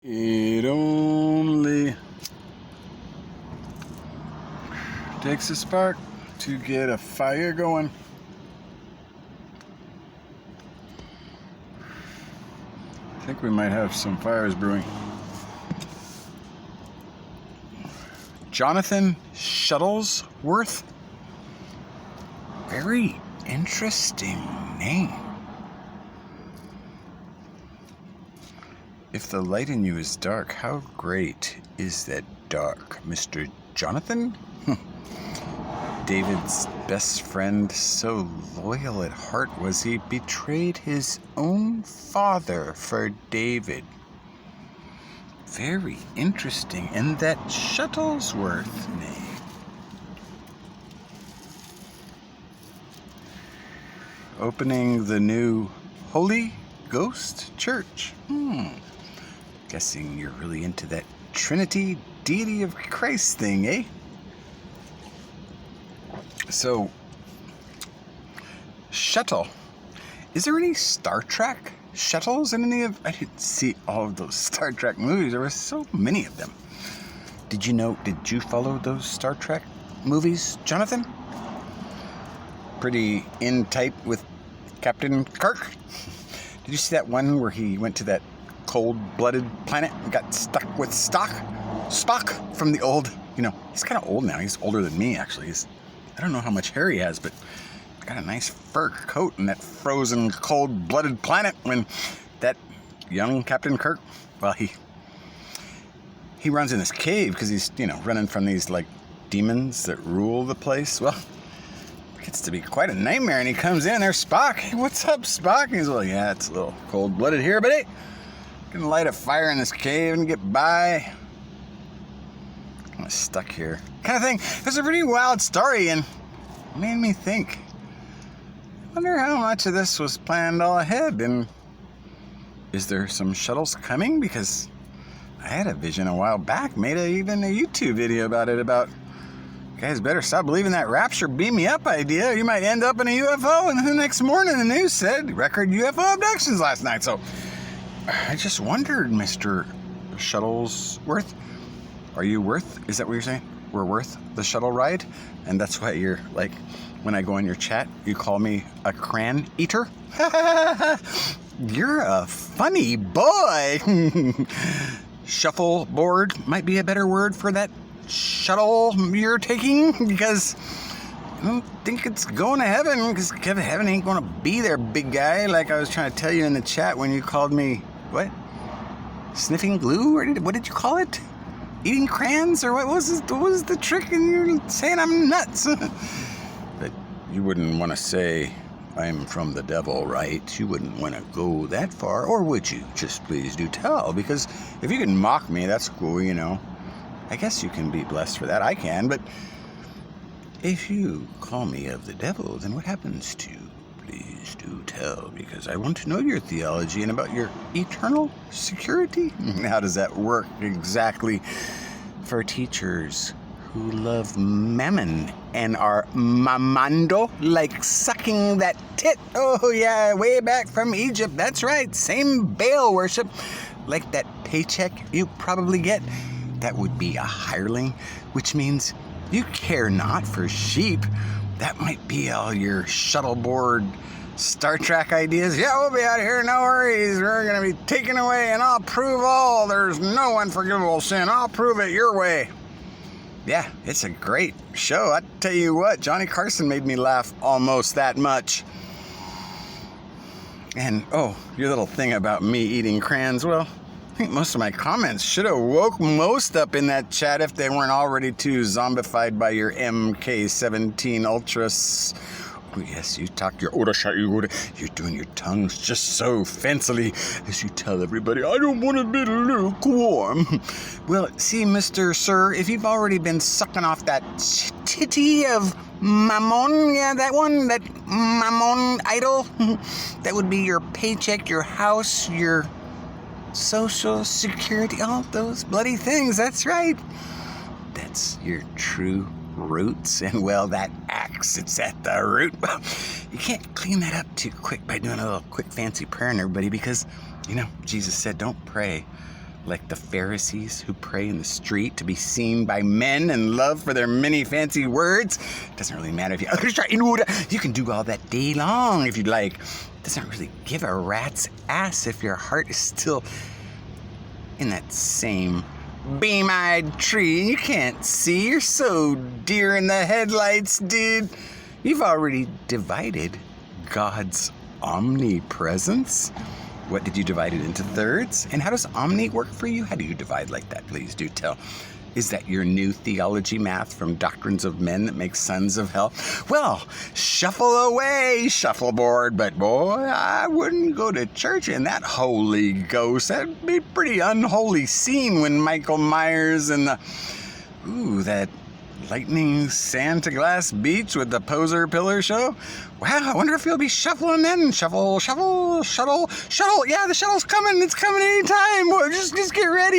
It only takes a spark to get a fire going. I think we might have some fires brewing. Jonathan Shuttlesworth. Very interesting name. If the light in you is dark, how great is that dark, Mr. Jonathan? David's best friend, so loyal at heart was he, betrayed his own father for David. Very interesting. And that Shuttlesworth name. Opening the new Holy Ghost Church. Guessing you're really into that Trinity, deity of Christ thing, eh? So, Shuttle. Is there any Star Trek shuttles in any of... I didn't see all of those Star Trek movies. There were so many of them. Did you follow those Star Trek movies, Jonathan? Pretty in tight with Captain Kirk? Did you see that one where he went to that cold-blooded planet and got stuck with Spock from the old, he's kind of old now. He's older than me, actually. I don't know how much hair he has, but he's got a nice fur coat in that frozen, cold-blooded planet when that young Captain Kirk, well, he runs in this cave because he's, running from these, demons that rule the place. Well, it gets to be quite a nightmare, and he comes in, there's Spock. Hey, what's up, Spock? And he's like, yeah, it's a little cold-blooded here, but hey, can light a fire in this cave and get by. I'm stuck here, kind of thing. It was a pretty wild story, and it made me think. I wonder how much of this was planned all ahead, and is there some shuttles coming? Because I had a vision a while back, made even a YouTube video about it, about, guys better stop believing that rapture beam me up idea. You might end up in a UFO, and the next morning the news said record UFO abductions last night. So I just wondered, Mr. Shuttlesworth, are you worth, is that what you're saying? We're worth the shuttle ride? And that's why you're like, when I go in your chat, you call me a cran eater? You're a funny boy. Shuffleboard might be a better word for that shuttle you're taking, because I don't think it's going to heaven, because heaven ain't going to be there, big guy, like I was trying to tell you in the chat when you called me, what? Sniffing glue? Or what did you call it? Eating crayons? Or what was the trick? And you're saying I'm nuts. But you wouldn't want to say I'm from the devil, right? You wouldn't want to go that far, or would you? Just please do tell, because if you can mock me, that's cool, I guess you can be blessed for that. I can, but if you call me of the devil, then what happens to you? Please do tell, because I want to know your theology and about your eternal security. How does that work exactly for teachers who love mammon and are mamando, like sucking that tit? Oh yeah, way back from Egypt. That's right, same Baal worship, like that paycheck you probably get. That would be a hireling, which means you care not for sheep. That might be all your shuttleboard Star Trek ideas. Yeah, we'll be out here, no worries. We're going to be taken away, and I'll prove all. There's no unforgivable sin. I'll prove it your way. Yeah, it's a great show. I tell you what, Johnny Carson made me laugh almost that much. And, your little thing about me eating crayons, well, I think most of my comments should have woke most up in that chat if they weren't already too zombified by your MK17 Ultras. Oh yes, you talk your you're doing your tongues just so fancily as you tell everybody, I don't want to be lukewarm. Well, see, Mr. Sir, if you've already been sucking off that titty of Mammon, yeah, that one, that Mammon idol, that would be your paycheck, your house, your Social Security, all those bloody things, that's right. That's your true roots, and well, that axe, it's at the root. You can't clean that up too quick by doing a little quick fancy prayer on everybody, because, Jesus said don't pray like the Pharisees who pray in the street to be seen by men and love for their many fancy words. It doesn't really matter if you can do all that day long if you'd like. It doesn't really give a rat's ass if your heart is still in that same beam-eyed tree and you can't see. You're so deer in the headlights, dude. You've already divided God's omnipresence. What did you divide it into thirds? And how does omni work for you? How do you divide like that? Please do tell. Is that your new theology math from doctrines of men that make sons of hell? Well, shuffle away, shuffleboard. But boy, I wouldn't go to church in that Holy Ghost. That'd be a pretty unholy scene when Michael Myers and that lightning Santa Glass Beach with the poser pillar show. Wow, I wonder if you'll be shuffling then. Shuffle, shuttle. Yeah, the shuttle's coming. It's coming anytime. Well, just get ready.